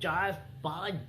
4-5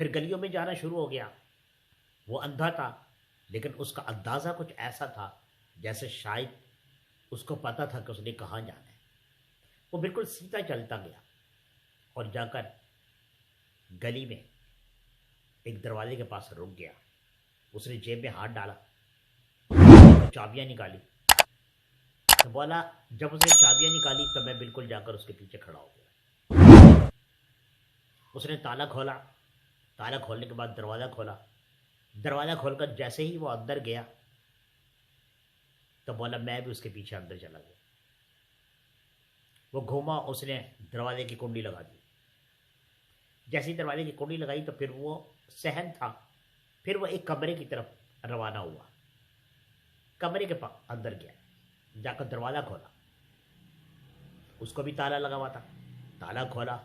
پھر گلیوں میں جانا شروع ہو گیا. وہ اندھا تھا لیکن اس کا اندازہ کچھ ایسا تھا جیسے شاید اس کو پتا تھا کہ اس نے کہاں جانا ہے. وہ بالکل سیدھا چلتا گیا اور جا کر گلی میں ایک دروازے کے پاس رک گیا. اس نے جیب میں ہاتھ ڈالا, چابیاں نکالی تو بولا, جب اس نے چابیاں نکالی تو میں بالکل جا کر اس کے پیچھے کھڑا ہو گیا. اس نے تالا کھولا, تالا کھولنے کے بعد دروازہ کھولا. دروازہ کھول کر جیسے ہی وہ اندر گیا تو بولا میں بھی اس کے پیچھے اندر چلا گیا. وہ گھوما, اس نے دروازے کی کنڈی لگا دی. جیسی دروازے کی کنڈی لگائی تو پھر وہ صحن تھا, پھر وہ ایک کمرے کی طرف روانہ ہوا. کمرے کے اندر گیا, جا کر دروازہ کھولا. اس کو بھی تالا لگا ہوا تھا. تالا کھولا,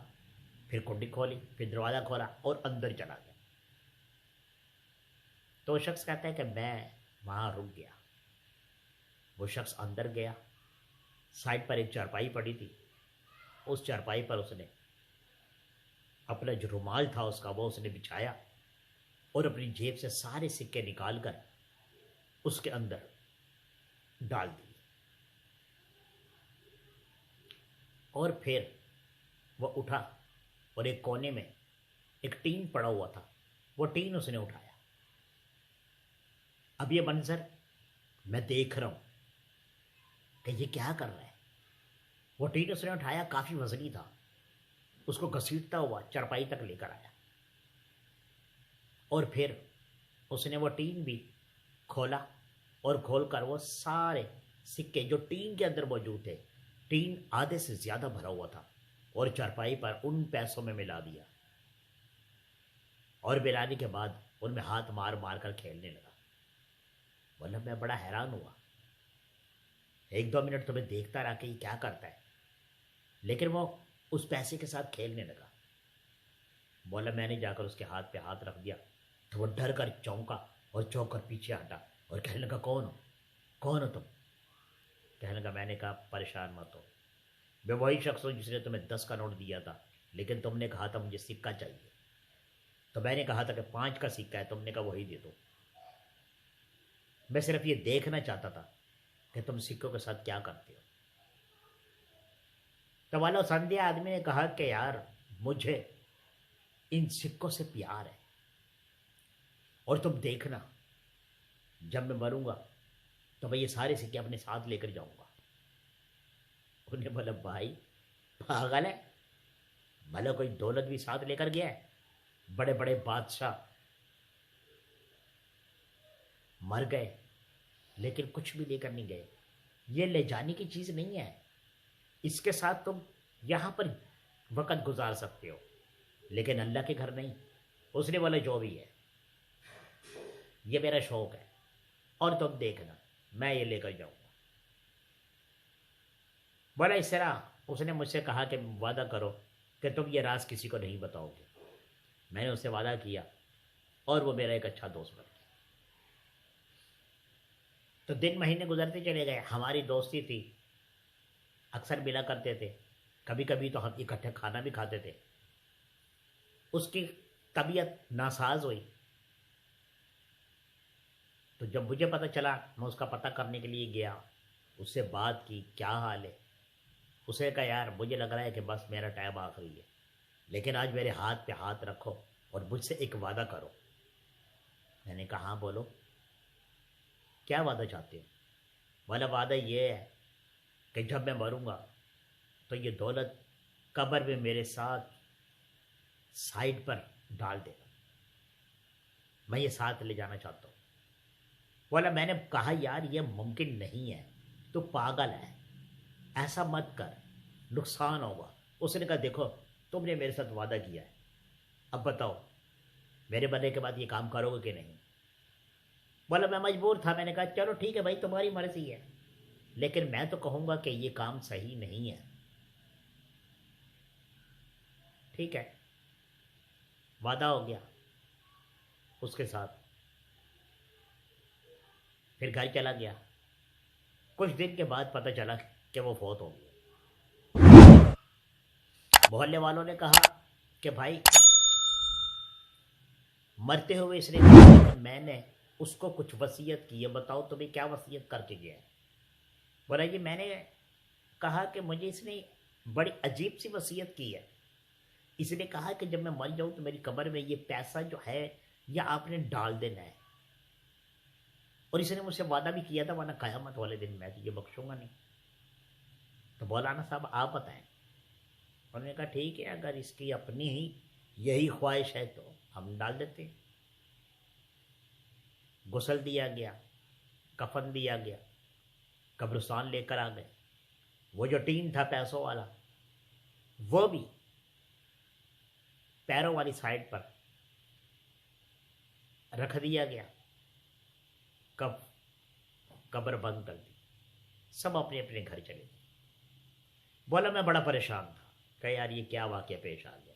پھر کنڈی کھولی, پھر دروازہ کھولا اور اندر چلا گیا. تو وہ شخص کہتا ہے کہ میں وہاں رک گیا. وہ شخص اندر گیا, سائڈ پر ایک چارپائی پڑی تھی. اس چارپائی پر اس نے اپنا جو رومال تھا اس کا وہ اس نے بچھایا اور اپنی جیب سے سارے سکے نکال کر اس کے اندر ڈال دیے. اور پھر وہ اٹھا اور ایک کونے میں ایک ٹین پڑا ہوا تھا, وہ ٹین اس نے اٹھایا. اب یہ منظر میں دیکھ رہا ہوں کہ یہ کیا کر رہا ہے. وہ ٹین اس نے اٹھایا, کافی وزنی تھا. اس کو گھسیٹتا ہوا چارپائی تک لے کر آیا اور پھر اس نے وہ ٹین بھی کھولا اور کھول کر وہ سارے سکے جو ٹین کے اندر موجود تھے, ٹین آدھے سے زیادہ بھرا ہوا تھا, اور چارپائی پر ان پیسوں میں ملا دیا. اور ملانے کے بعد ان میں ہاتھ مار مار کر کھیلنے لگا. بولا میں بڑا حیران ہوا, 1-2 منٹ تو میں دیکھتا رہا کہ یہ کیا کرتا ہے, لیکن وہ اس پیسے کے ساتھ کھیلنے لگا. بولا میں نے جا کر اس کے ہاتھ پہ ہاتھ رکھ دیا تو وہ ڈر کر چونکا اور چونک کر پیچھے ہٹا اور کہنے لگا کون ہو تم. کہنے لگا, میں نے کہا پریشان مت ہو, میں وہی شخص ہوں جس نے تمہیں 10 کا نوٹ دیا تھا, لیکن تم نے کہا تھا مجھے سکہ چاہیے, تو میں نے کہا تھا کہ 5 کا سکہ ہے, تم نے کہا وہی دے دو. میں صرف یہ دیکھنا چاہتا تھا کہ تم سکوں کے ساتھ کیا کرتے ہو. تو والا سندھیا آدمی نے کہا کہ یار مجھے ان سکوں سے پیار ہے, اور تم دیکھنا جب میں مروں گا تو میں یہ سارے سکے اپنے ساتھ لے کر جاؤں گا. انہیں بولا بھائی پاگل ہے, بھلا کوئی دولت بھی ساتھ لے کر گیا ہے؟ بڑے بڑے بادشاہ مر گئے لیکن کچھ بھی لے کر نہیں گئے. یہ لے جانے کی چیز نہیں ہے, اس کے ساتھ تم یہاں پر وقت گزار سکتے ہو, لیکن اللہ کے گھر نہیں. اس نے بولا جو بھی ہے یہ میرا شوق ہے, اور تم دیکھنا میں یہ لے کر جاؤں گا. بولا اس طرح اس نے مجھ سے کہا کہ وعدہ کرو کہ تم یہ راز کسی کو نہیں بتاؤ گے. میں نے اس سے وعدہ کیا اور وہ میرا ایک اچھا دوست بن گیا. تو دن مہینے گزرتے چلے گئے. ہماری دوستی تھی, اکثر ملا کرتے تھے, کبھی کبھی تو ہم اکٹھے کھانا بھی کھاتے تھے. اس کی طبیعت ناساز ہوئی تو جب مجھے پتہ چلا میں اس کا پتہ کرنے کے لیے گیا, اس سے بات کی کیا حال ہے. اسے کہا یار مجھے لگ رہا ہے کہ بس میرا ٹائم آخری ہے, لیکن آج میرے ہاتھ پہ ہاتھ رکھو اور مجھ سے ایک وعدہ کرو. میں نے کہا ہاں بولو کیا وعدہ چاہتے ہو. والا وعدہ یہ ہے کہ جب میں مروں گا تو یہ دولت قبر میں میرے ساتھ سائڈ پر ڈال دے گا, میں یہ ساتھ لے جانا چاہتا ہوں. بولا میں نے کہا یار یہ ممکن نہیں ہے, تو پاگل ہے, ایسا مت کر, نقصان ہوگا. اس نے کہا دیکھو تم نے میرے ساتھ وعدہ کیا ہے, اب بتاؤ میرے مرنے کے بعد یہ کام کرو گے کہ نہیں. بولا میں مجبور تھا, میں نے کہا چلو ٹھیک ہے بھائی تمہاری مرضی ہے, لیکن میں تو کہوں گا کہ یہ کام صحیح نہیں ہے. ٹھیک ہے, وعدہ ہو گیا اس کے ساتھ. پھر گھر چلا گیا. کچھ دن کے بعد پتہ چلا کہ وہ فوت ہو گیا. محلے والوں نے کہا کہ بھائی مرتے ہوئے اس نے کہا کہ میں نے اس کو کچھ وصیت کی ہے، بتاؤ تمہیں کیا وصیت کر کے گیا ہے؟ بولا جی میں نے کہا کہ مجھے اس نے بڑی عجیب سی وصیت کی ہے، اس نے کہا کہ جب میں مر جاؤں تو میری قبر میں یہ پیسہ جو ہے یہ آپ نے ڈال دینا ہے، اور اس نے مجھ سے وعدہ بھی کیا تھا ورنہ قیامت والے دن میں تجھے بخشوں گا نہیں۔ تو مولانا صاحب آپ بتائیں۔ انہوں نے کہا ٹھیک ہے، اگر اس کی اپنی ہی یہی خواہش ہے تو ہم ڈال دیتے ہیں۔ غسل دیا گیا، کفن دیا گیا، قبرستان لے کر آ گئے، وہ جو ٹین تھا پیسوں والا وہ بھی پیروں والی سائڈ پر رکھ دیا گیا، کب قبر بند کر دی، سب اپنے اپنے گھر چلے گئے۔ بولا میں بڑا پریشان تھا کہ یار یہ کیا واقعہ پیش آ گیا،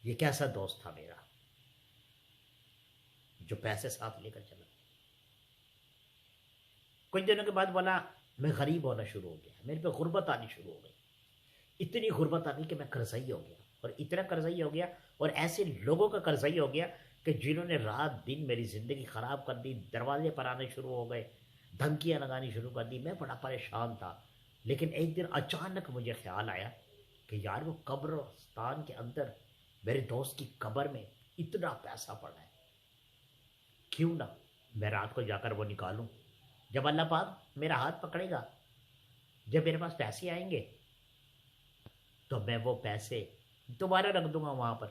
یہ کیسا دوست تھا میرا جو پیسے ساتھ لے کر چلا۔ کچھ دنوں کے بعد بولا میں غریب ہونا شروع ہو گیا، میرے پہ غربت آنی شروع ہو گئی، اتنی غربت آ گئی کہ میں قرضائی ہو گیا، اور اتنا قرضائی ہو گیا اور ایسے لوگوں کا قرضائی ہو گیا کہ جنہوں نے رات دن میری زندگی خراب کر دی، دروازے پر آنے شروع ہو گئے، دھمکیاں لگانی شروع کر دی۔ میں بڑا پریشان تھا، لیکن ایک دن اچانک مجھے خیال آیا کہ یار وہ قبرستان کے اندر میرے دوست کی قبر میں اتنا پیسہ پڑا ہے، کیوں نہ میں رات کو جا کر وہ نکالوں۔ جب اللہ پاک میرا ہاتھ پکڑے گا، جب میرے پاس پیسے آئیں گے تو میں وہ پیسے دوبارہ رکھ دوں گا وہاں پر۔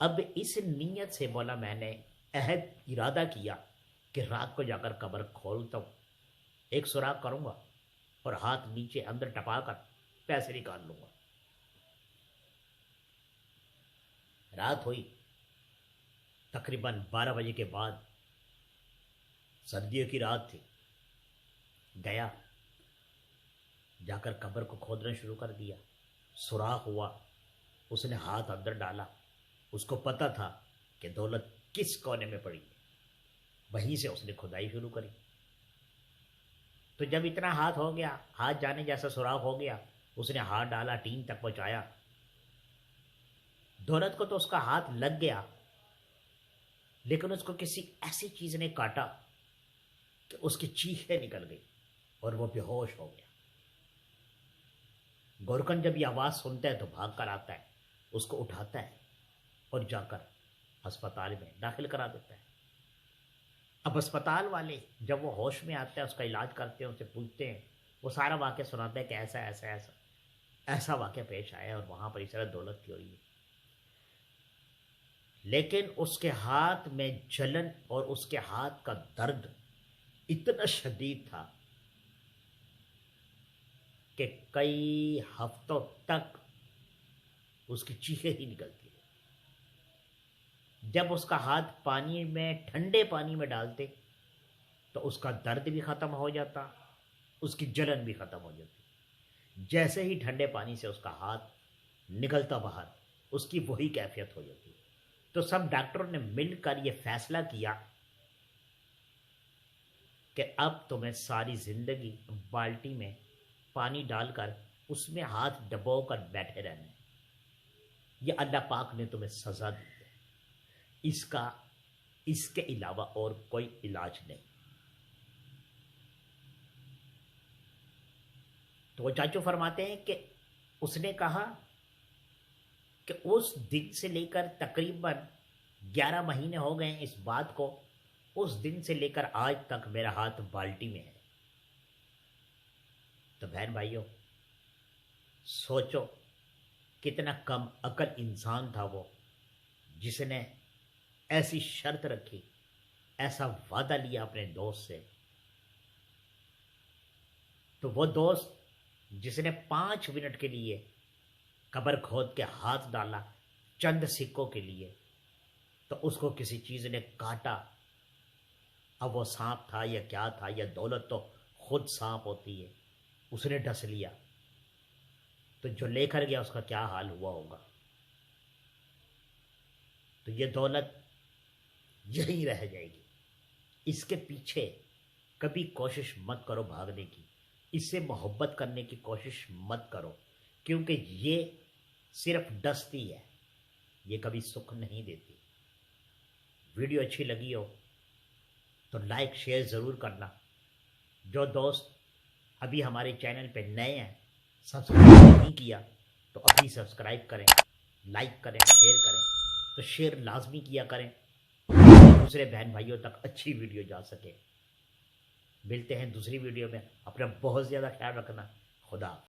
اب اس نیت سے بولا میں نے عہد ارادہ کیا کہ رات کو جا کر قبر کھولتا ہوں، ایک سوراخ کروں گا اور ہاتھ نیچے اندر ٹپا کر پیسے نکال لوں گا۔ رات ہوئی تقریباً 12 بجے کے بعد، سردیوں کی رات تھی، گیا جا کر قبر کو کھودنا شروع کر دیا، سوراخ ہوا، اس نے ہاتھ اندر ڈالا، اس کو پتہ تھا کہ دولت کس کونے میں پڑی ہے، وہیں سے اس نے کھدائی شروع کری۔ تو جب اتنا ہاتھ ہو گیا، ہاتھ جانے جیسا سوراخ ہو گیا، اس نے ہاتھ ڈالا، ٹین تک پہنچایا، دولت کو تو اس کا ہاتھ لگ گیا، لیکن اس کو کسی ایسی چیز نے کاٹا کہ اس کی چیخیں نکل گئی اور وہ بے ہوش ہو گیا۔ گورکن جب یہ آواز سنتا ہے تو بھاگ کر آتا ہے، اس کو اٹھاتا ہے اور جا کر ہسپتال میں داخل کرا دیتا ہے۔ اب ہسپتال والے جب وہ ہوش میں آتا ہے، اس کا علاج کرتے ہیں، اسے پوچھتے ہیں، وہ سارا واقعہ سناتا ہے کہ ایسا ایسا ایسا ایسا واقعہ پیش آیا اور وہاں پر اس طرح دولت کی ہوئی ہے۔ لیکن اس کے ہاتھ میں جلن اور اس کے ہاتھ کا درد اتنا شدید تھا کہ کئی ہفتوں تک اس کی چیخیں ہی نکلتی رہی۔ جب اس کا ہاتھ پانی میں، ٹھنڈے پانی میں ڈالتے تو اس کا درد بھی ختم ہو جاتا، اس کی جلن بھی ختم ہو جاتی۔ جیسے ہی ٹھنڈے پانی سے اس کا ہاتھ نکلتا باہر، اس کی وہی کیفیت ہو جاتی۔ تو سب ڈاکٹروں نے مل کر یہ فیصلہ کیا کہ اب تمہیں ساری زندگی بالٹی میں پانی ڈال کر اس میں ہاتھ ڈبو کر بیٹھے رہنا ہے، یہ اللہ پاک نے تمہیں سزا دی ہے، اس کے علاوہ اور کوئی علاج نہیں۔ تو وہ چاچو فرماتے ہیں کہ اس نے کہا کہ اس دن سے لے کر تقریباً 11 مہینے ہو گئے ہیں اس بات کو، اس دن سے لے کر آج تک میرا ہاتھ بالٹی میں ہے۔ تو بہن بھائیوں سوچو کتنا کم عقل انسان تھا وہ، جس نے ایسی شرط رکھی، ایسا وعدہ لیا اپنے دوست سے۔ تو وہ دوست جس نے 5 منٹ کے لیے قبر کھود کے ہاتھ ڈالا چند سکوں کے لیے، تو اس کو کسی چیز نے کاٹا، اب وہ سانپ تھا یا کیا تھا، یا دولت تو خود سانپ ہوتی ہے، اس نے ڈس لیا، تو جو لے کر گیا اس کا کیا حال ہوا ہوگا۔ تو یہ دولت یہیں رہ جائے گی، اس کے پیچھے کبھی کوشش مت کرو بھاگنے کی، اس سے محبت کرنے کی کوشش مت کرو، کیونکہ یہ صرف ڈستی ہے، یہ کبھی سکھ نہیں دیتی۔ ویڈیو اچھی لگی ہو تو لائک شیئر ضرور کرنا. جو دوست ابھی ہمارے چینل پہ نئے ہیں سبسکرائب نہیں کیا تو ابھی سبسکرائب کریں, لائک کریں, شیئر کریں. تو شیئر لازمی کیا کریں, دوسرے بہن بھائیوں تک اچھی ویڈیو جا سکے. ملتے ہیں دوسری ویڈیو میں, اپنا بہت زیادہ خیال رکھنا. خدا حافظ.